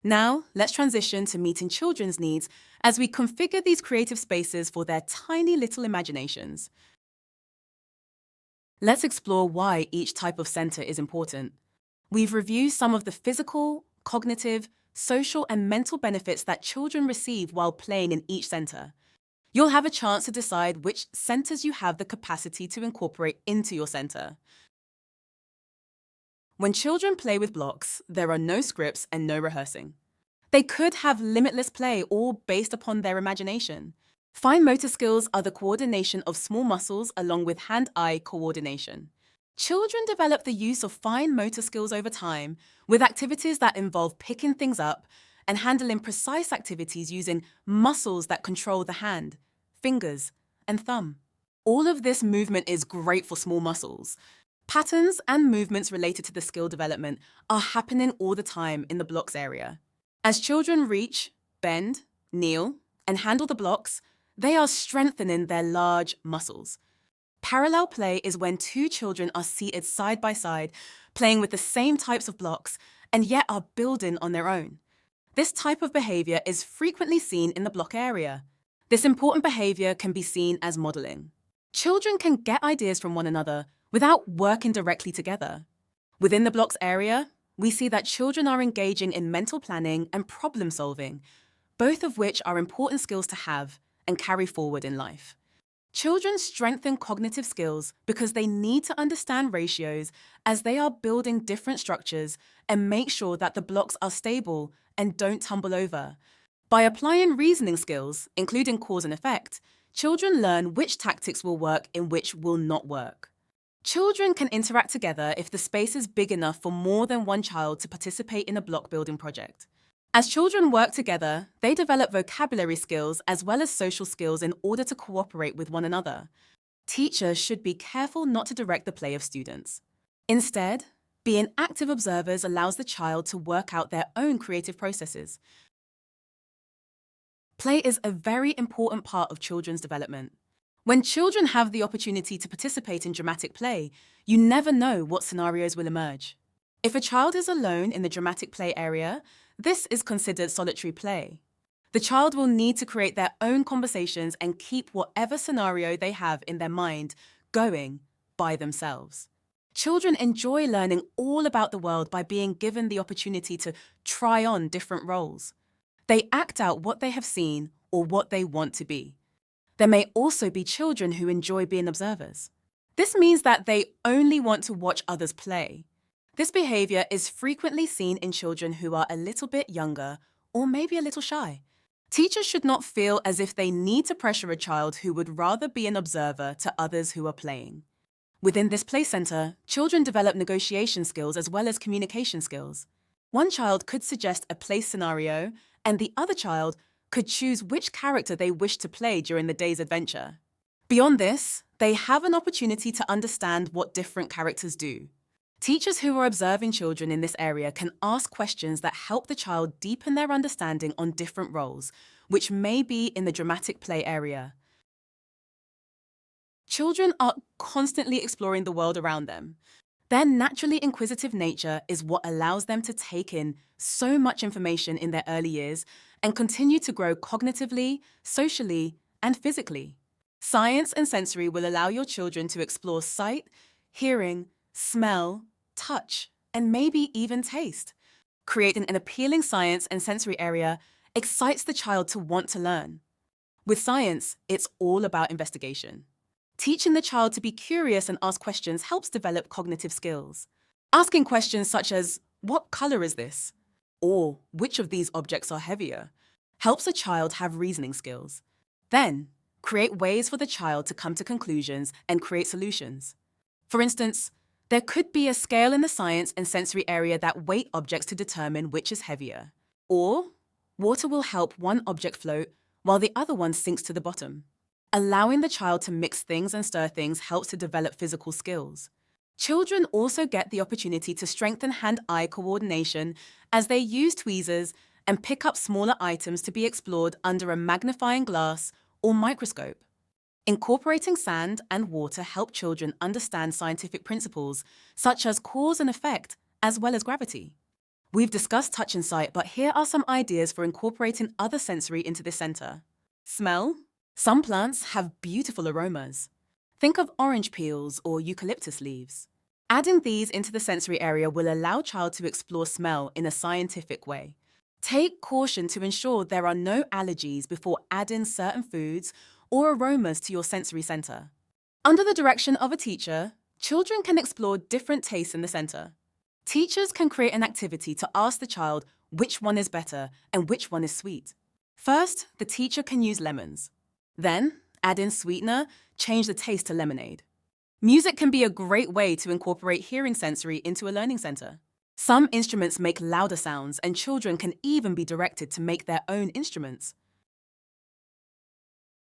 Now, let's transition to meeting children's needs as we configure these creative spaces for their tiny little imaginations. Let's explore why each type of center is important. We've reviewed some of the physical, cognitive, social, and mental benefits that children receive while playing in each center. You'll have a chance to decide which centers you have the capacity to incorporate into your center. When children play with blocks, there are no scripts and no rehearsing. They could have limitless play, all based upon their imagination. Fine motor skills are the coordination of small muscles along with hand-eye coordination. Children develop the use of fine motor skills over time with activities that involve picking things up and handling precise activities using muscles that control the hand, fingers, and thumb. All of this movement is great for small muscles. Patterns and movements related to the skill development are happening all the time in the blocks area. As children reach, bend, kneel, and handle the blocks, they are strengthening their large muscles. Parallel play is when two children are seated side by side, playing with the same types of blocks, and yet are building on their own. This type of behavior is frequently seen in the block area. This important behavior can be seen as modeling. Children can get ideas from one another without working directly together. Within the blocks area, we see that children are engaging in mental planning and problem solving, both of which are important skills to have and carry forward in life. Children strengthen cognitive skills because they need to understand ratios as they are building different structures and make sure that the blocks are stable and don't tumble over. By applying reasoning skills, including cause and effect, children learn which tactics will work and which will not work. Children can interact together if the space is big enough for more than one child to participate in a block building project. As children work together, they develop vocabulary skills as well as social skills in order to cooperate with one another. Teachers should be careful not to direct the play of students. Instead, being active observers allows the child to work out their own creative processes. Play is a very important part of children's development. When children have the opportunity to participate in dramatic play, you never know what scenarios will emerge. If a child is alone in the dramatic play area, this is considered solitary play. The child will need to create their own conversations and keep whatever scenario they have in their mind going by themselves. Children enjoy learning all about the world by being given the opportunity to try on different roles. They act out what they have seen or what they want to be. There may also be children who enjoy being observers. This means that they only want to watch others play. This behavior is frequently seen in children who are a little bit younger or maybe a little shy. Teachers should not feel as if they need to pressure a child who would rather be an observer to others who are playing. Within this play center, children develop negotiation skills as well as communication skills. One child could suggest a play scenario, and the other child could choose which character they wish to play during the day's adventure. Beyond this, they have an opportunity to understand what different characters do. Teachers who are observing children in this area can ask questions that help the child deepen their understanding on different roles, which may be in the dramatic play area. Children are constantly exploring the world around them. Their naturally inquisitive nature is what allows them to take in so much information in their early years and continue to grow cognitively, socially, and physically. Science and sensory will allow your children to explore sight, hearing, smell, touch, and maybe even taste. Creating an appealing science and sensory area excites the child to want to learn. With science, it's all about investigation. Teaching the child to be curious and ask questions helps develop cognitive skills. Asking questions such as, "What color is this?" or "Which of these objects are heavier?" helps a child have reasoning skills. Then, create ways for the child to come to conclusions and create solutions. For instance, there could be a scale in the science and sensory area that weight objects to determine which is heavier. Or, water will help one object float while the other one sinks to the bottom. Allowing the child to mix things and stir things helps to develop physical skills. Children also get the opportunity to strengthen hand-eye coordination as they use tweezers and pick up smaller items to be explored under a magnifying glass or microscope. Incorporating sand and water help children understand scientific principles, such as cause and effect, as well as gravity. We've discussed touch and sight, but here are some ideas for incorporating other sensory into this center. Smell. Some plants have beautiful aromas. Think of orange peels or eucalyptus leaves. Adding these into the sensory area will allow child to explore smell in a scientific way. Take caution to ensure there are no allergies before adding certain foods or aromas to your sensory center. Under the direction of a teacher, children can explore different tastes in the center. Teachers can create an activity to ask the child which one is better and which one is sweet. First, the teacher can use lemons. Then, add in sweetener, change the taste to lemonade. Music can be a great way to incorporate hearing sensory into a learning center. Some instruments make louder sounds, and children can even be directed to make their own instruments.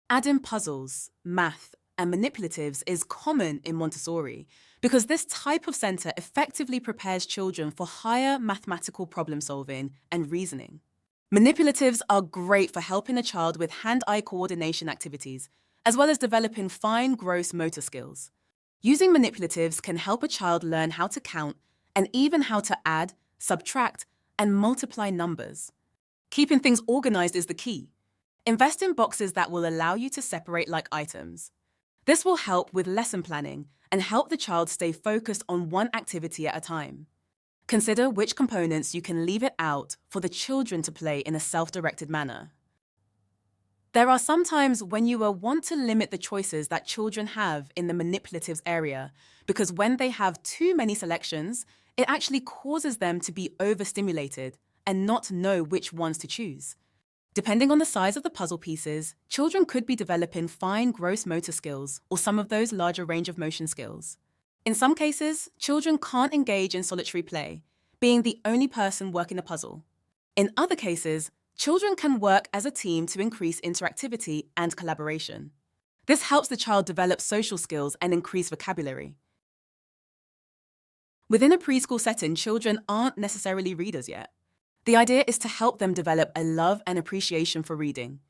Add in puzzles, math, and manipulatives is common in Montessori because this type of center effectively prepares children for higher mathematical problem solving and reasoning. Manipulatives are great for helping a child with hand-eye coordination activities, as well as developing fine, gross motor skills. Using manipulatives can help a child learn how to count and even how to add, subtract, and multiply numbers. Keeping things organized is the key. Invest in boxes that will allow you to separate like items. This will help with lesson planning and help the child stay focused on one activity at a time. Consider which components you can leave it out for the children to play in a self-directed manner. There are some times when you will want to limit the choices that children have in the manipulatives area because when they have too many selections, it actually causes them to be overstimulated and not know which ones to choose. Depending on the size of the puzzle pieces, children could be developing fine gross motor skills or some of those larger range of motion skills. In some cases, children can't engage in solitary play, being the only person working a puzzle. In other cases, children can work as a team to increase interactivity and collaboration. This helps the child develop social skills and increase vocabulary. Within a preschool setting, children aren't necessarily readers yet. The idea is to help them develop a love and appreciation for reading.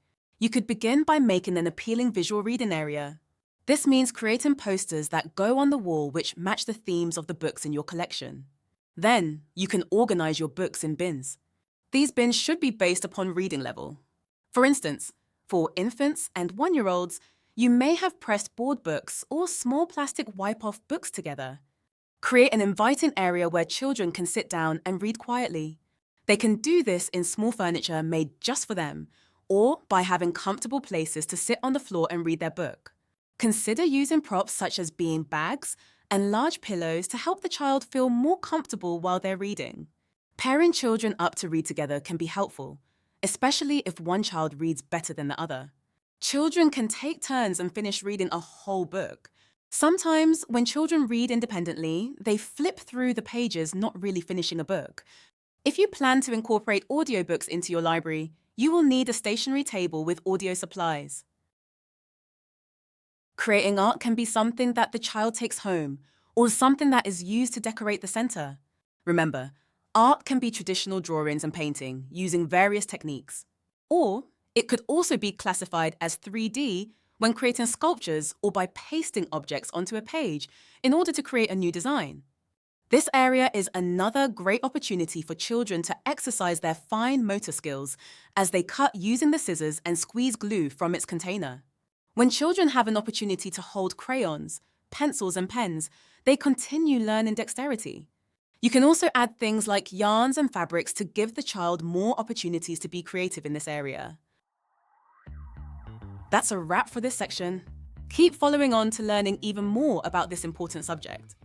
You could begin by making an appealing visual reading area. This means creating posters that go on the wall which match the themes of the books in your collection. Then, you can organize your books in bins. These bins should be based upon reading level. For instance, for infants and 1-year-olds, you may have pressed board books or small plastic wipe-off books together. Create an inviting area where children can sit down and read quietly. They can do this in small furniture made just for them, or by having comfortable places to sit on the floor and read their book. Consider using props such as bean bags and large pillows to help the child feel more comfortable while they're reading. Pairing children up to read together can be helpful, especially if one child reads better than the other. Children can take turns and finish reading a whole book. Sometimes, when children read independently, they flip through the pages, not really finishing a book. If you plan to incorporate audiobooks into your library, you will need a stationary table with audio supplies. Creating art can be something that the child takes home, or something that is used to decorate the center. Remember, art can be traditional drawings and painting using various techniques. Or it could also be classified as 3D when creating sculptures or by pasting objects onto a page in order to create a new design. This area is another great opportunity for children to exercise their fine motor skills as they cut using the scissors and squeeze glue from its container. When children have an opportunity to hold crayons, pencils, and pens, they continue learning dexterity. You can also add things like yarns and fabrics to give the child more opportunities to be creative in this area. That's a wrap for this section. Keep following on to learning even more about this important subject.